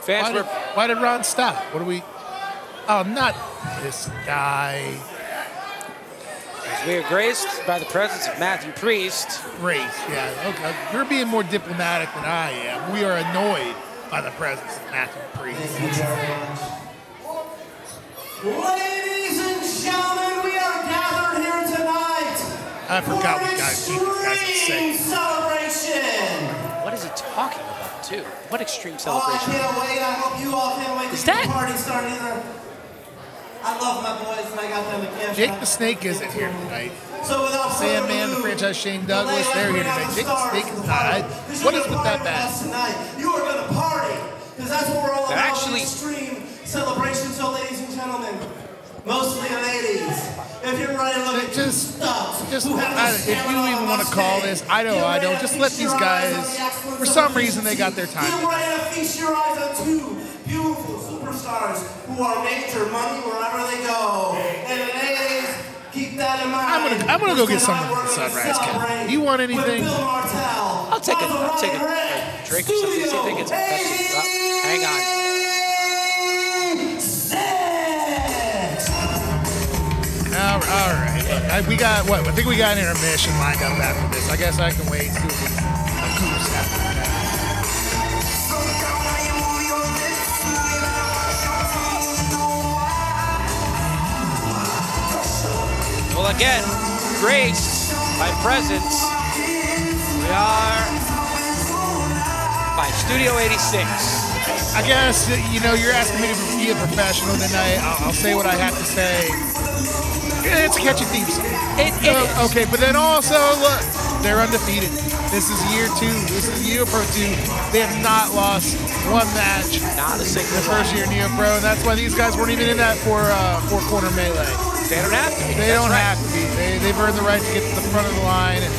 Fans why did Ron stop? What do we? Oh, not this guy. We are graced by the presence of Matthew Priest. Graced, yeah. Okay, you're being more diplomatic than I am. We are annoyed by the presence of Matthew Priest. Ladies and gentlemen, we are gathered here tonight. I forgot what guys keep these guys in sync. Celebration. What is he talking about, too? What extreme celebration? Oh, I can't wait. I hope you all can't wait to get the party started either. I love my boys, and I got them again. Jake the Snake isn't here tonight. So without Sandman, the franchise Shane Douglas, they're here tonight. Jake the Snake is not. What is with that bad? You are going to party, because that's what we're all about. Actually, extreme celebration. So, ladies and gentlemen, mostly ladies, if you're ready to look at just if you even want to call this, I don't. Just let these guys, for some reason, they got their time. Get ready to feast your eyes on two beautiful superstars who are major money wherever they go. And ladies, keep that in mind. I'm gonna go get something from the Sunrise Kid. Do you want anything? I'll take a drink or something. See if they get some Pepsi. Oh, hang on. All right. Look, we got what? I think we got an intermission lined up after this. I guess I can wait and see what a goose after that. Well, again, graced by presence, we are by Studio 86. I guess, you're asking me to be a professional tonight. I'll say what I have to say. It's a catchy theme song. It is. Okay, but then also, look, they're undefeated. This is year 2. This is NEOPro 2. They have not lost one match. Not a single the first year NEOPro, and that's why these guys weren't even in that four-corner melee. They don't have to be. They don't have to be. They've earned the right to get to the front of the line. And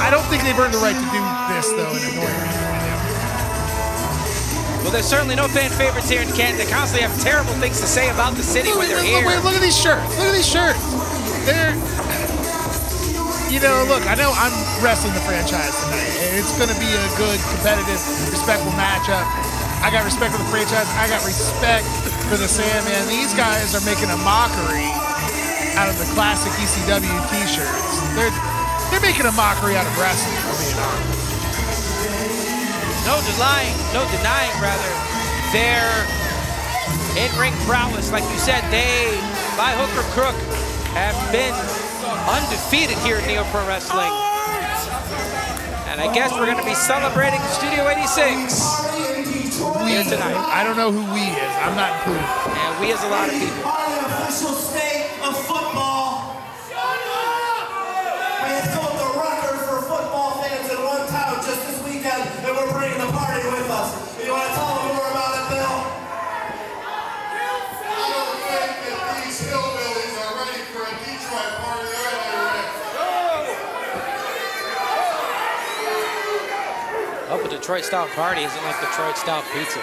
I don't think they've earned the right to do this, though, in annoying me. Well, there's certainly no fan favorites here in Canton. They constantly have terrible things to say about the city when they're here. Look at these shirts. Look at these shirts. They're, look, I know I'm wrestling the franchise tonight. It's going to be a good, competitive, respectful matchup. I got respect for the franchise. I got respect for the Sandman. These guys are making a mockery out of the classic ECW t-shirts. They're making a mockery out of wrestling, for being honest. No denying their in-ring prowess. Like you said, they, by hook or crook, have been undefeated here in NEOPro Wrestling. And I guess we're going to be celebrating Studio 86 here tonight. I don't know who we is. I'm not included. And we is a lot of people. Official state of football. We have sold the record for football fans in one town just this weekend, and we're bringing the party with us. You want to tell them more about it, Bill? I don't think that these hillbillies are ready for a Detroit party, are they, Rick? Hope a Detroit-style party isn't like Detroit-style pizza.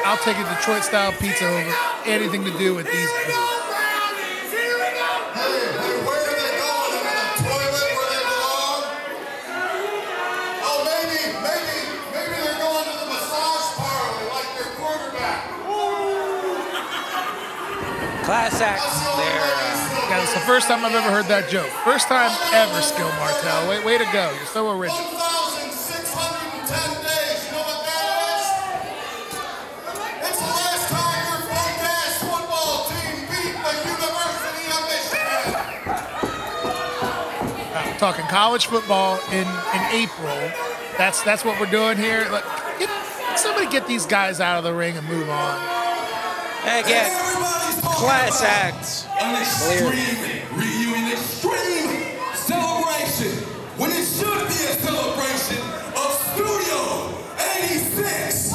I'll take a Detroit-style pizza over anything to do with these guys. Class acts there. Yeah, it's the first time I've ever heard that joke. First time ever, Skill Martel. Way to go. You're so original. 1,610 days. You know what that is? It's the last time your funk-ass football team beat the University of Michigan. I'm talking college football in April. That's what we're doing here. Look, somebody get these guys out of the ring and move on. Again, class acts. Reunion extreme celebration when it should be a celebration of Studio 86.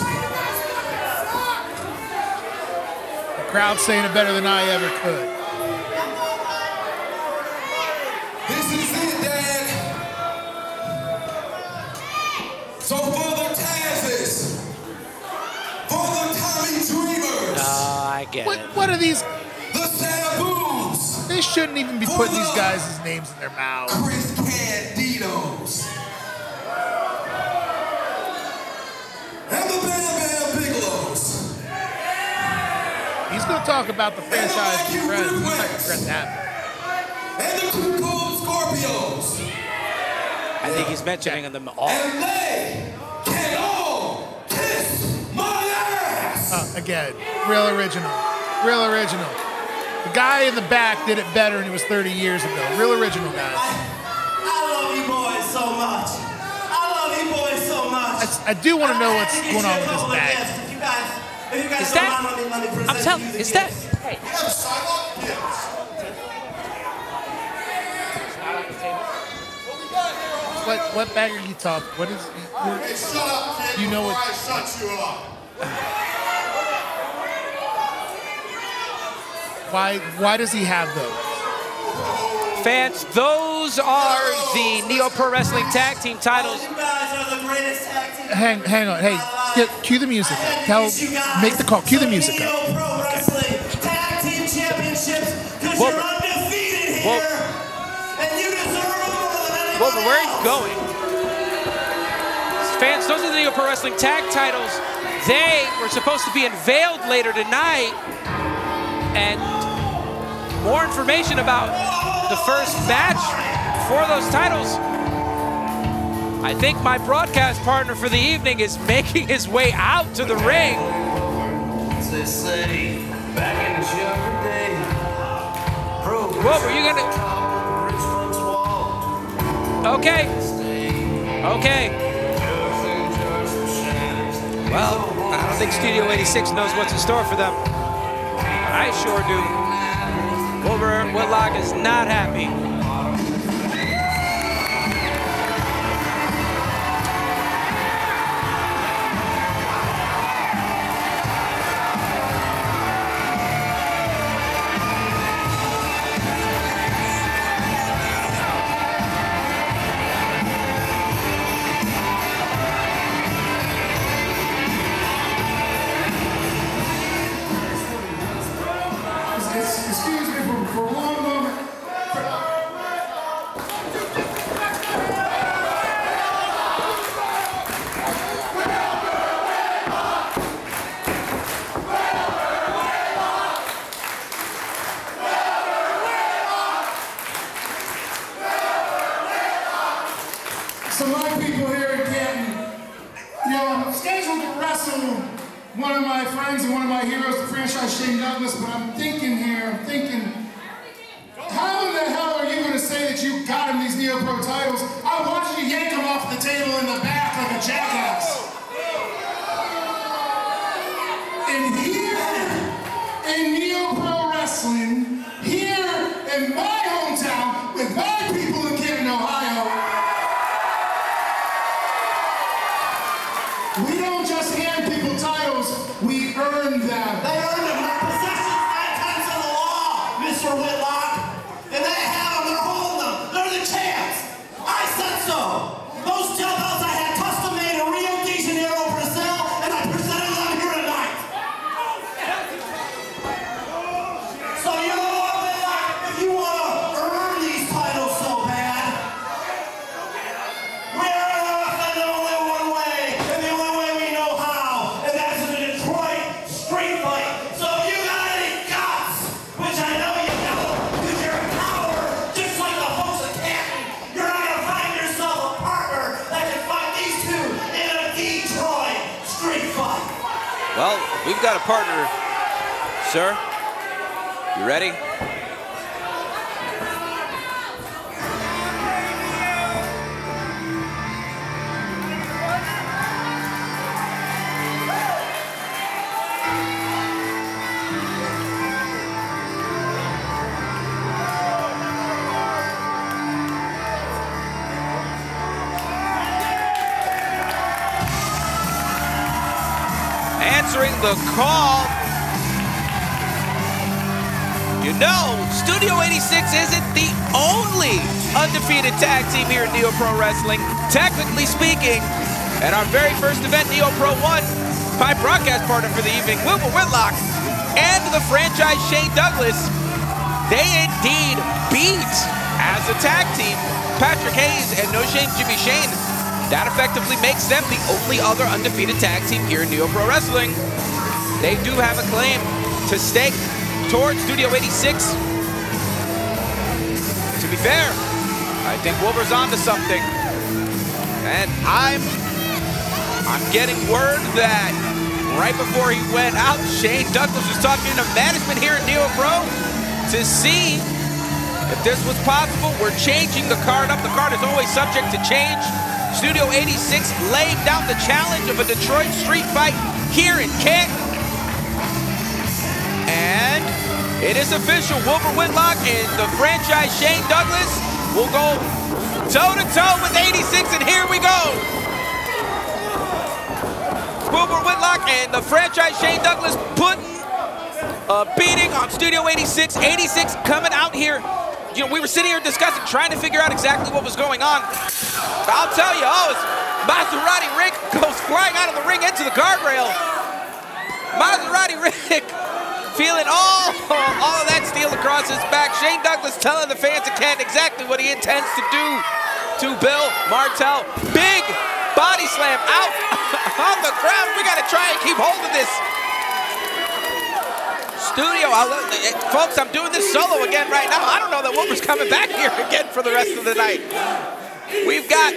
The crowd's saying it better than I ever could. This is it, Dad. So for the Tazes, for the Tommy Dreamers. I get it. What are these? The Saboos. They shouldn't even be putting these guys' names in their mouths. Chris Candidos. talk about the franchise being friends. You might regret that. And the Crew Code Scorpios. I think he's mentioning them all. And they can all kiss my ass. Again, real original. Real original. The guy in the back did it better, and it was 30 years ago. Real original, guys. I love you boys so much. I love you boys so much. I do want to know what's going on with this bag. If you guys Is don't that? mind, let me present I'm telling you you, the is that? gifts. Hey. We have sidewalk gifts. What bag are you talking? What is? Hey, shut up, kid, You know before what- I shut you up. Why does he have those? Fans, those are the NEOPro Wrestling Tag Team titles. You guys are the greatest tag team. Hang on. Hey, cue the music. Make the call. Cue the music up. NEOPro Wrestling Tag Team Championships, because Whoa. you're undefeated Whoa. here, and you deserve it more than anyone Wilbur, where are you else. going? Fans, those are the NEOPro Wrestling Tag titles. They were supposed to be unveiled later tonight. And more information about the first match for those titles. I think my broadcast partner for the evening is making his way out to the ring. They say back in the younger day, Wilbur, you gonna? Okay. Okay. Well, I don't think Studio 86 knows what's in store for them. I sure do. Wilbur Whitlock is not happy. Excuse me for one moment. So my people here in Canton, I'm scheduled to wrestle one of my friends and one of my heroes, the franchise Shane Douglas, but I'm thinking, how in the hell are you going to say that you got him these NEOPro titles? I watched you yank them off the table in the back like a jackass. And here in NEOPro Wrestling, here in my hometown, with my people in Canton, Ohio, we don't just hand people titles, we earn them. They earned them. Their possessions 9 times in the law, Mr. Whitlock. And they have them. They're holding them. They're the champs. I said so. Those gel belts I had custom made in Rio de Janeiro, Brazil, and I presented them here tonight. So you know what, Whitlock? If you want to earn these titles so bad, we earn them in only one way, and the only way we know how, and that's in a Detroit street fight. So if you got any guts, which I know you don't, because you're a coward, just like the folks at Canton, you're not going to find yourself a partner that can fight these two in a Detroit street fight. Well, we've got a partner, sir. You ready? Answering the call. You know, Studio 86 isn't the only undefeated tag team here at NEOPro Wrestling, technically speaking. At our very first event, NEOPro 1, my broadcast partner for the evening, Wilbur Whitlock, and the franchise Shane Douglas, they indeed beat, as a tag team, Patrick Hayes and No Shame Jimmy Shane. That effectively makes them the only other undefeated tag team here in NEOPro Wrestling. They do have a claim to stake towards Studio 86. To be fair, I think Wilbur's onto something. And I'm getting word that right before he went out, Shane Douglas was talking to management here at NEOPro to see if this was possible. We're changing the card up. The card is always subject to change. Studio 86 laying down the challenge of a Detroit street fight here in Canton. And it is official. Wilbur Whitlock and the franchise Shane Douglas will go toe-to-toe with 86, and here we go. Wilbur Whitlock and the franchise Shane Douglas putting a beating on Studio 86. 86 coming out here. You know, we were sitting here discussing, trying to figure out exactly what was going on. I'll tell you, Maserati Rick goes flying out of the ring into the guardrail. Maserati Rick feeling all of that steel across his back. Shane Douglas telling the fans at Canton exactly what he intends to do to Bill Martell. Big body slam out on the ground. We got to try and keep hold of this. Studio, folks, I'm doing this solo again right now. I don't know that Wilbur's coming back here again for the rest of the night. We've got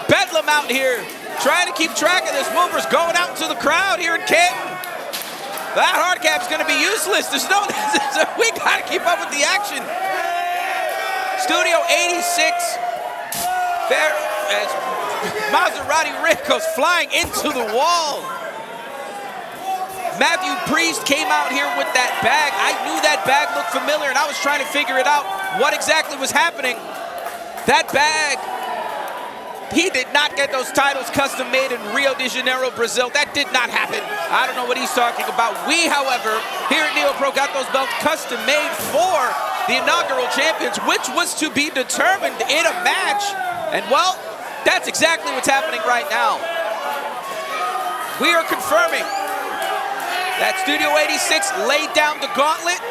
Bedlam out here trying to keep track of this. Wilbur's going out to the crowd here in Canton. That hard cap's going to be useless. There's no, we got to keep up with the action. Studio 86, there as Maserati Rick goes flying into the wall. Matthew Priest came out here with that bag. I knew that bag looked familiar, and I was trying to figure it out, what exactly was happening. That bag, he did not get those titles custom made in Rio de Janeiro, Brazil. That did not happen. I don't know what he's talking about. We, however, here at NEOPro got those belts custom made for the inaugural champions, which was to be determined in a match. And well, that's exactly what's happening right now. We are confirming that Studio 86 laid down the gauntlet.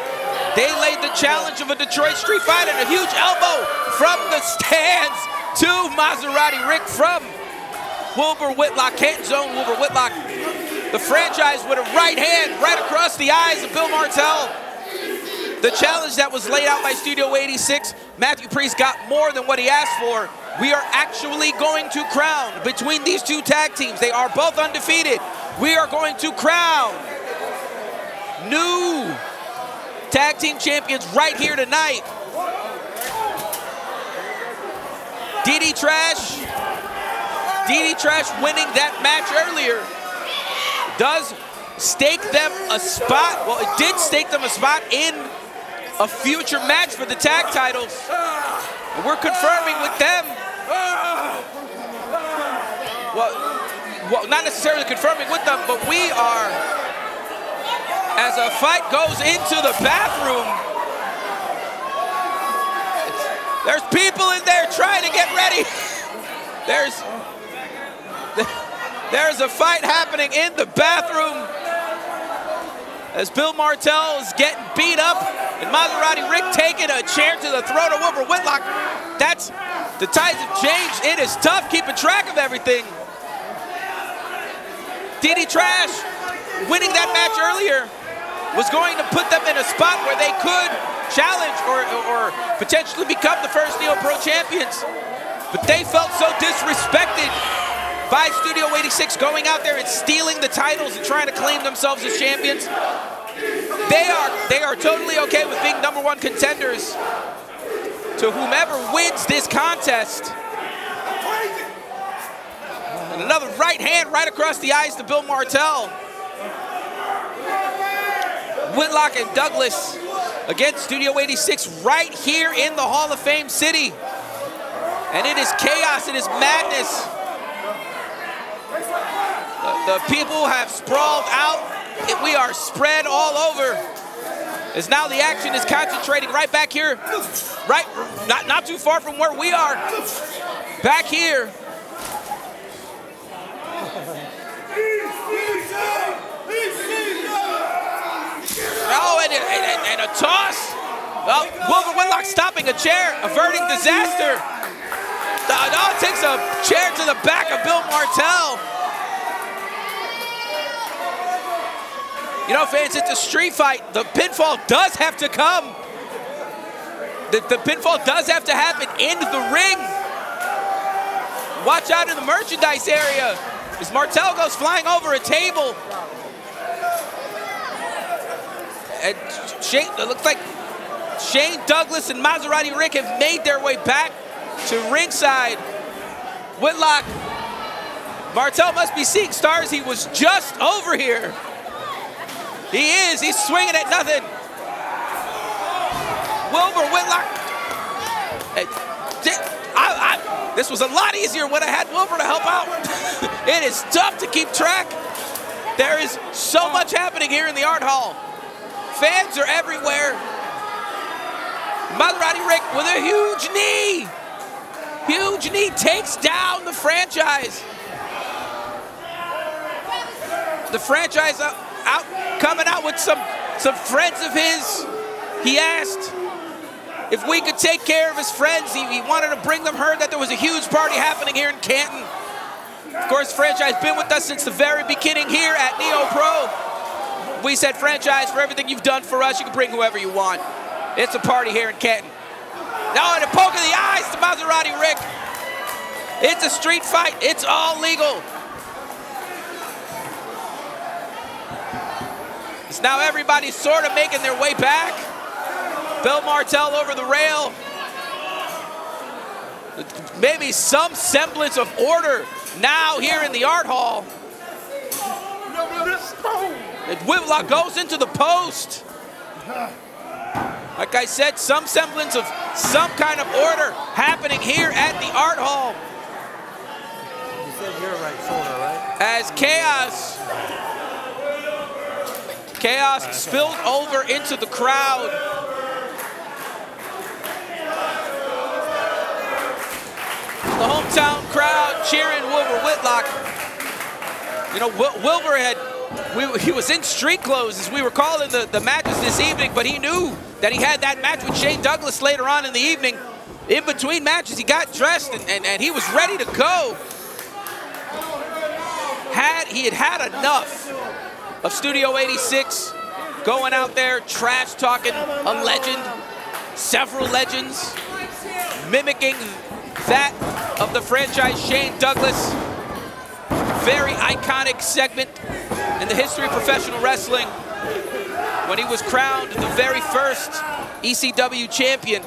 They laid the challenge of a Detroit street fight, and a huge elbow from the stands to Maserati Rick from Wilbur Whitlock, Canton's own Wilbur Whitlock. The franchise with a right hand right across the eyes of Bill Martell. The challenge that was laid out by Studio 86, Matthew Priest got more than what he asked for. We are actually going to crown between these two tag teams. They are both undefeated. We are going to crown new tag team champions right here tonight. DD Trash winning that match earlier does stake them a spot. Well, it did stake them a spot in a future match for the tag titles. And we're confirming with them. Well, not necessarily confirming with them, but we are, as a fight goes into the bathroom, there's people in there trying to get ready. There's a fight happening in the bathroom as Bill Martell is getting beat up and Maserati Rick taking a chair to the throat of Wilbur Whitlock. The tides have changed. It is tough keeping track of everything. DD Trash winning that match earlier was going to put them in a spot where they could challenge or potentially become the first NEOPro champions. But they felt so disrespected by Studio 86 going out there and stealing the titles and trying to claim themselves as champions. They are totally okay with being #1 contenders to whomever wins this contest. And another right hand right across the eyes to Bill Martell. Whitlock and Douglas against Studio 86 right here in the Hall of Fame city. And it is chaos, it is madness. The people have sprawled out. We are spread all over. As now the action is concentrating right back here, right, not too far from where we are. Back here. Oh, and a toss. Oh, Wilbur Whitlock stopping a chair, averting disaster. Oh, takes a chair to the back of Bill Martell. You know, fans, it's a street fight. The pinfall does have to come. The pinfall does have to happen in the ring. Watch out in the merchandise area as Martel goes flying over a table. And it looks like Shane Douglas and Maserati Rick have made their way back to ringside. Whitlock, Martel must be seeing stars. He was just over here. He is. He's swinging at nothing. Wilbur, Whitlock. This was a lot easier when I had Wilbur to help out. It is tough to keep track. There is so much happening here in the Art Hall. Fans are everywhere. Maserati Rick with a huge knee. Huge knee takes down the franchise. The franchise coming out with some friends of his. He asked if we could take care of his friends. He wanted to bring them, heard that there was a huge party happening here in Canton. Of course, franchise been with us since the very beginning here at NEOPro. We said, franchise, for everything you've done for us, you can bring whoever you want. It's a party here in Canton. Now, and a poke in the eyes to Maserati Rick. It's a street fight. It's all legal. It's now everybody's sort of making their way back. Bill Martel over the rail. Maybe some semblance of order now here in the Art Hall. And Whitlock goes into the post. Like I said, some semblance of some kind of order happening here at the Art Hall. You said your right shoulder, right? As chaos spilled over into the crowd. The hometown crowd cheering Wilbur Whitlock. You know, Wilbur he was in street clothes as we were calling the matches this evening, but he knew that he had that match with Shane Douglas later on in the evening. In between matches, he got dressed and he was ready to go. He had enough of Studio 86 going out there trash talking a legend, several legends, mimicking that of the franchise Shane Douglas. Very iconic segment in the history of professional wrestling when he was crowned the very first ECW champion.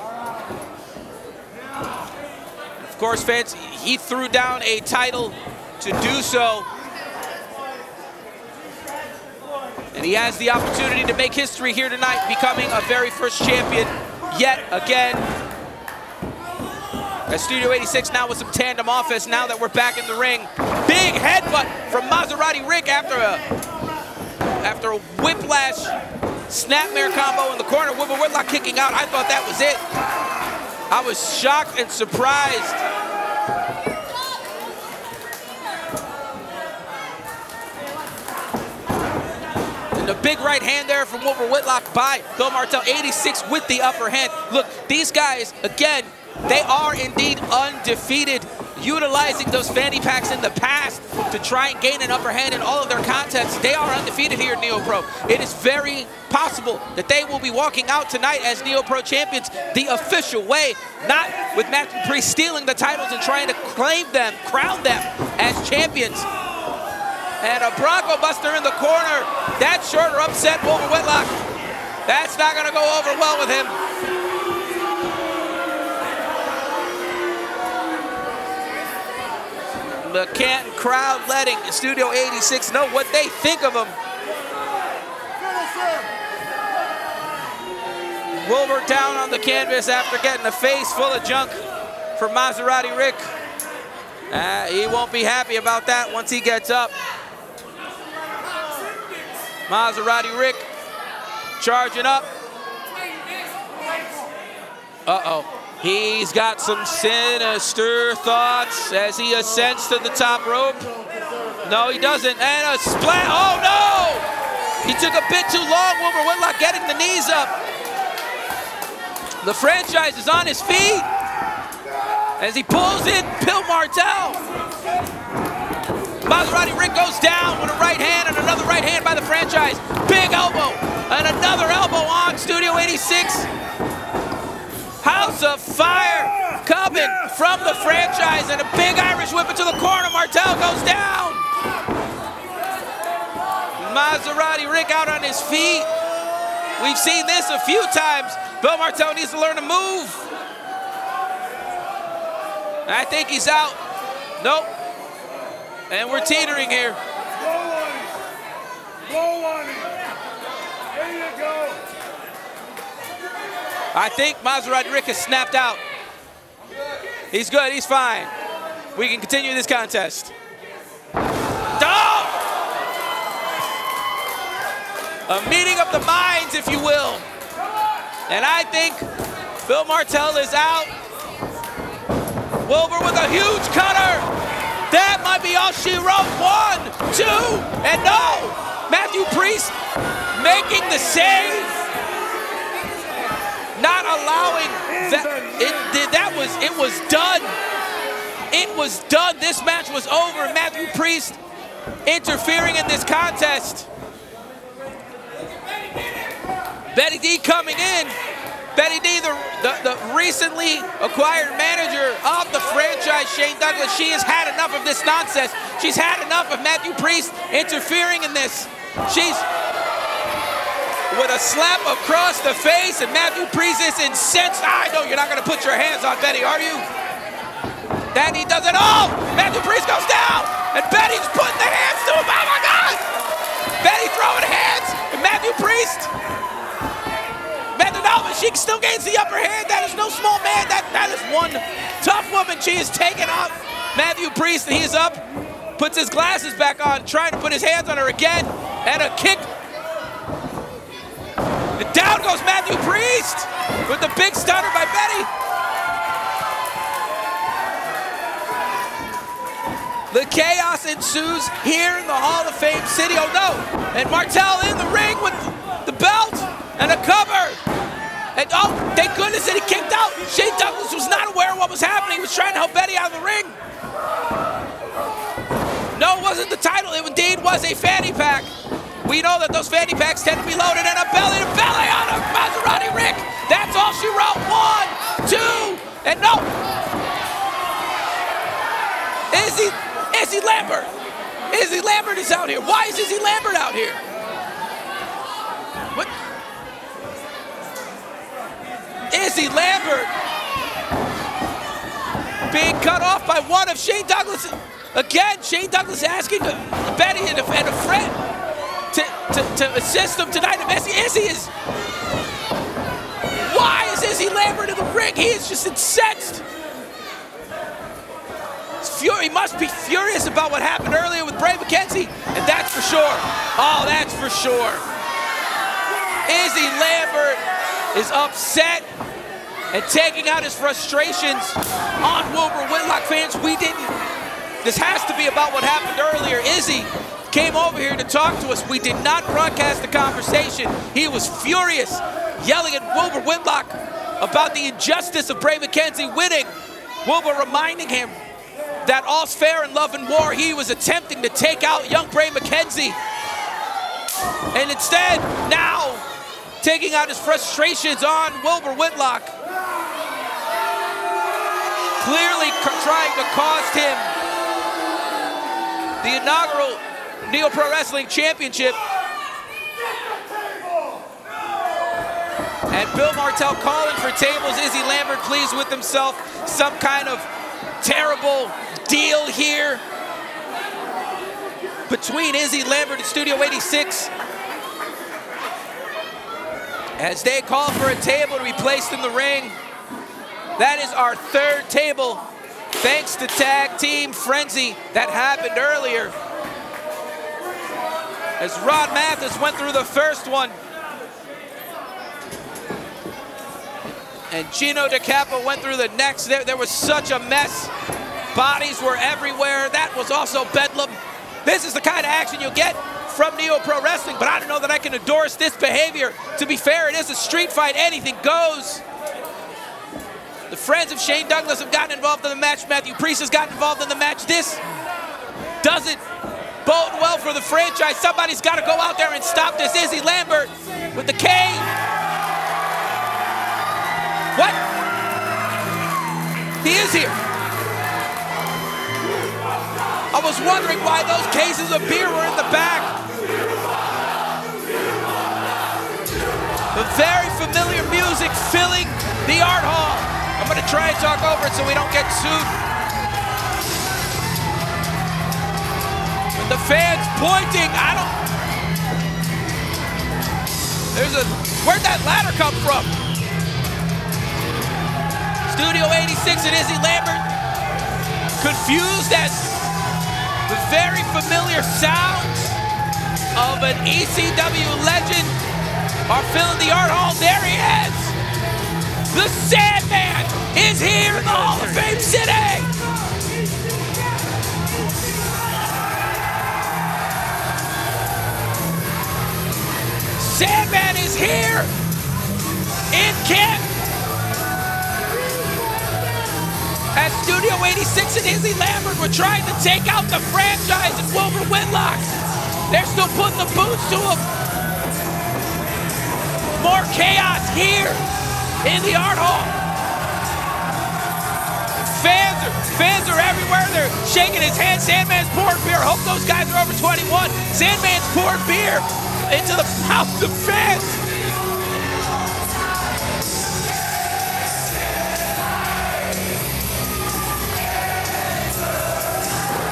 Of course, fans, he threw down a title to do so. And he has the opportunity to make history here tonight, becoming a very first champion yet again. At Studio 86 now with some tandem offense now that we're back in the ring. Big headbutt from Maserati Rick after a whiplash snapmare combo in the corner. Wilbur Whitlock kicking out. I thought that was it. I was shocked and surprised. And a big right hand there from Wilbur Whitlock by Bill Martel. 86 with the upper hand. Look, these guys, again, they are indeed undefeated, utilizing those fanny packs in the past to try and gain an upper hand in all of their contests. They are undefeated here at NEOPro. It is very possible that they will be walking out tonight as NEOPro champions the official way, not with Matt Priest stealing the titles and trying to claim them, crown them as champions. And a Bronco Buster in the corner. That shorter upset Wilbur Whitlock. That's not going to go over well with him. The Canton crowd letting Studio 86 know what they think of him. Wilbur down on the canvas after getting a face full of junk from Maserati Rick. He won't be happy about that once he gets up. Maserati Rick charging up. Uh-oh. He's got some sinister thoughts as he ascends to the top rope. No, he doesn't. And a splat. Oh, no! He took a bit too long. Wilbur Whitlock getting the knees up. The franchise is on his feet as he pulls in Bill Martel. Maserati Rick goes down with a right hand and another right right hand by the franchise. Big elbow, and another elbow on Studio 86. House of Fire coming from the franchise, and a big Irish whip into the corner. Martel goes down. Maserati Rick out on his feet. We've seen this a few times. Bill Martel needs to learn to move. I think he's out. Nope. And we're teetering here. Blow on him. Blow on him. There you go. I think Maserati Rick has snapped out. He's good, he's fine. We can continue this contest. Oh! A meeting of the minds, if you will. And I think Bill Martel is out. Wilbur with a huge cutter. That might be all she wrote. 1, 2, and no! Matthew Priest making the save. Not allowing that. It was done. It was done. This match was over. Matthew Priest interfering in this contest. Betty D coming in. Betty D, the recently acquired manager of the franchise, Shane Douglas, she has had enough of this nonsense. She's had enough of Matthew Priest interfering in this. She's with a slap across the face, and Matthew Priest is incensed. I know you're not going to put your hands on Betty, are you? Then he does it all. Matthew Priest goes down, and Betty's putting the hands to him. Oh my God! Betty throwing hands, and Matthew Priest. No, but she still gains the upper hand. That is no small man. That is one tough woman. She is taking off Matthew Priest, and he is up, puts his glasses back on, trying to put his hands on her again, and a kick. And down goes Matthew Priest with the big stunner by Betty. The chaos ensues here in the Hall of Fame city. Oh no, and Martel in the ring with the belt and a cover. And oh, thank goodness that he kicked out. Shane Douglas was not aware of what was happening. He was trying to help Betty out of the ring. No, it wasn't the title. It indeed was a fanny pack. We know that those fanny packs tend to be loaded, and a belly on a Maserati Rick. That's all she wrote. 1, 2, and no. Izzy Lambert. Izzy Lambert is out here. Why is Izzy Lambert out here? What? Izzy Lambert being cut off by one of Shane Douglas. Again, Shane Douglas asking Betty and a friend to assist him tonight. Izzy is... Why is Izzy Lambert in the ring? He is just incensed. He must be furious about what happened earlier with Bray McKenzie, and that's for sure. Oh, that's for sure. Izzy Lambert is upset and taking out his frustrations on Wilbur Whitlock fans. This has to be about what happened earlier. Izzy came over here to talk to us. We did not broadcast the conversation. He was furious, yelling at Wilbur Whitlock about the injustice of Bray McKenzie winning. Wilbur reminding him that all's fair in love and war. He was attempting to take out young Bray McKenzie. And instead, now, taking out his frustrations on Wilbur Whitlock. Clearly trying to cost him the inaugural NEOPro Wrestling Championship. And Bill Martel calling for tables. Izzy Lambert pleased with himself. Some kind of terrible deal here between Izzy Lambert and Studio 86 as they call for a table to be placed in the ring. That is our third table, thanks to Tag Team Frenzy that happened earlier. As Rod Mathis went through the first one, and Gino DiCapo went through the next. There was such a mess. Bodies were everywhere. That was also bedlam. This is the kind of action you'll get from NEOPro Wrestling, but I don't know that I can endorse this behavior. To be fair, it is a street fight. Anything goes. The friends of Shane Douglas have gotten involved in the match. Matthew Priest has gotten involved in the match. This doesn't bode well for the franchise. Somebody's got to go out there and stop this. Izzy Lambert with the cane. What? He is here. I was wondering why those cases of beer were in the back. The very familiar music filling the art hall. I'm gonna try and talk over it so we don't get sued. The fans pointing, where'd that ladder come from? Studio 86 and Izzy Lambert, confused at the very familiar sounds of an ECW legend, are filling the art hall. There he is! The Sandman is here in the Hall of Fame City! Sandman is here in Kent at Studio 86 and Izzy Lambert were trying to take out the franchise and Wilbur Whitlock. They're still putting the boots to him. More chaos here in the art hall. Fans are everywhere. They're shaking his hand. Sandman's pouring beer. Hope those guys are over 21. Sandman's pouring beer into the mouth of fans.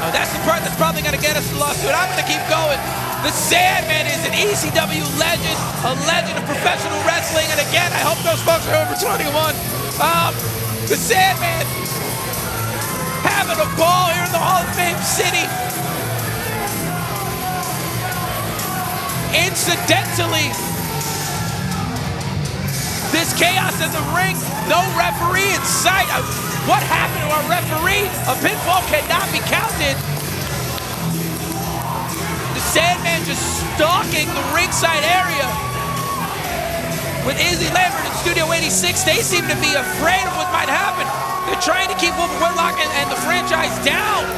Oh, that's the part that's probably going to get us a lawsuit. I'm going to keep going. The Sandman is an ECW legend, a legend of professional wrestling. And again, I hope those folks are over 21. The Sandman having a ball here in the Hall of Fame City. Incidentally, this chaos in the ring, no referee in sight. What happened to our referee? A pinfall cannot be counted. The Sandman just stalking the ringside area. With Izzy Lambert in Studio 86, they seem to be afraid of what might happen. They're trying to keep Wilbur Whitlock and the franchise down.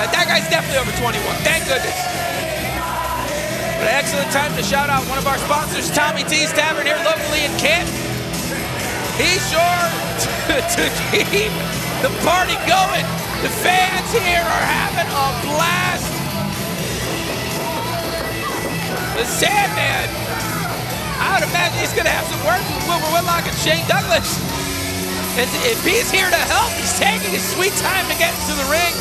That guy's definitely over 21, thank goodness. But an excellent time to shout out one of our sponsors, Tommy T's Tavern here locally in Kent. He's sure to keep the party going. The fans here are having a blast. The Sandman, I would imagine he's gonna have some words with Wilbur Whitlock and Shane Douglas. If he's here to help, he's taking his sweet time to get into the ring.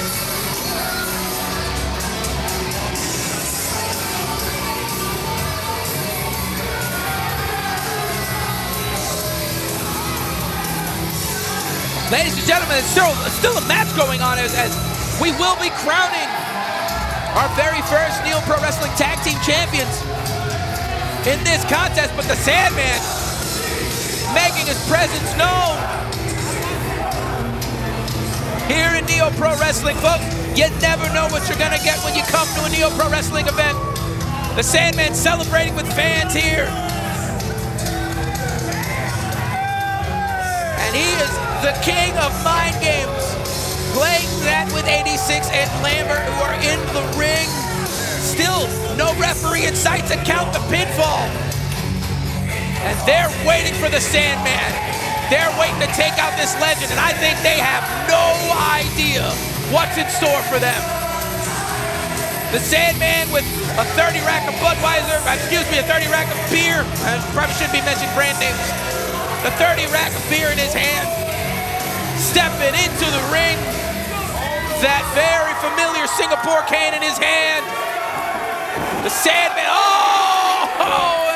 Ladies and gentlemen, there's still a match going on as we will be crowning our very first NEOPro Wrestling Tag Team Champions in this contest, but the Sandman making his presence known here in NEOPro Wrestling. Folks, you never know what you're gonna get when you come to a NEOPro Wrestling event. The Sandman celebrating with fans here. And he is the king of mind games, playing that with 86 and Lambert, who are in the ring. Still no referee in sight to count the pinfall. And they're waiting for the Sandman. They're waiting to take out this legend, and I think they have no idea what's in store for them. The Sandman with a 30 rack of Budweiser, excuse me, a 30 rack of beer. I probably shouldn't be mentioning brand names. The 30 rack of beer in his hand, stepping into the ring, that very familiar Singapore cane in his hand. The Sandman,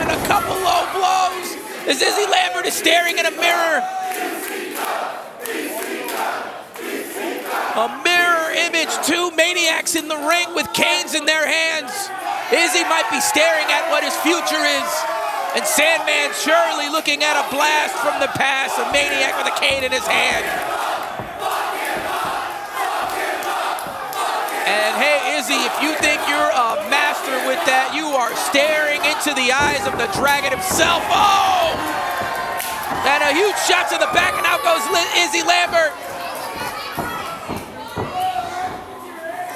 and a couple low blows as Izzy Lambert is staring in a mirror. A mirror image, two maniacs in the ring with canes in their hands. Izzy might be staring at what his future is, and Sandman surely looking at a blast from the past, a maniac with a cane in his hand. And hey, Izzy, if you think you're a master with that, you are staring into the eyes of the dragon himself. Oh! And a a huge shot to the back, and out goes Izzy Lambert.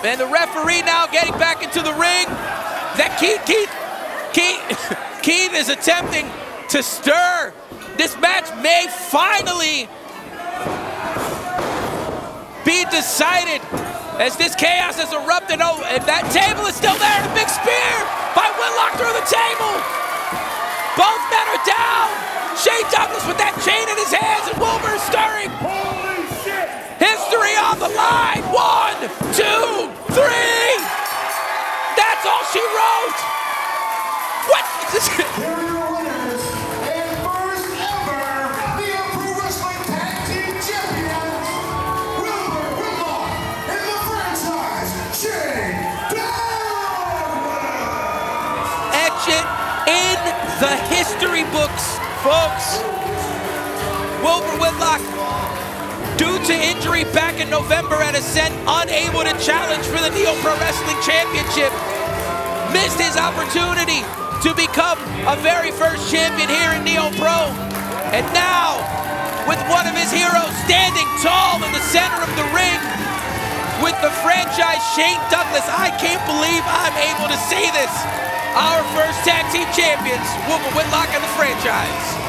And the referee now getting back into the ring. That Keith is attempting to stir. This match may finally be decided as this chaos has erupted. Oh, and that table is still there. The big spear by Whitlock through the table. Both men are down. Shane Douglas with that chain in his hands, and Wilbur is stirring. Holy shit! History on the line. 1, 2, 3. That's all she wrote. What? Here are your winners, and first ever NEOPro Wrestling Tag Team Champions, Wilbur, Whitlock, and the franchise, Shane Douglas. Etch it in the history books, folks. Wilbur Whitlock, due to injury back in November at Ascent, unable to challenge for the NEOPro Wrestling Championship, missed his opportunity to become a very first champion here in NEOPro. And now, with one of his heroes standing tall in the center of the ring, with the franchise Shane Douglas, I can't believe I'm able to say this. Our first tag team champions, Wilbur Whitlock and the franchise.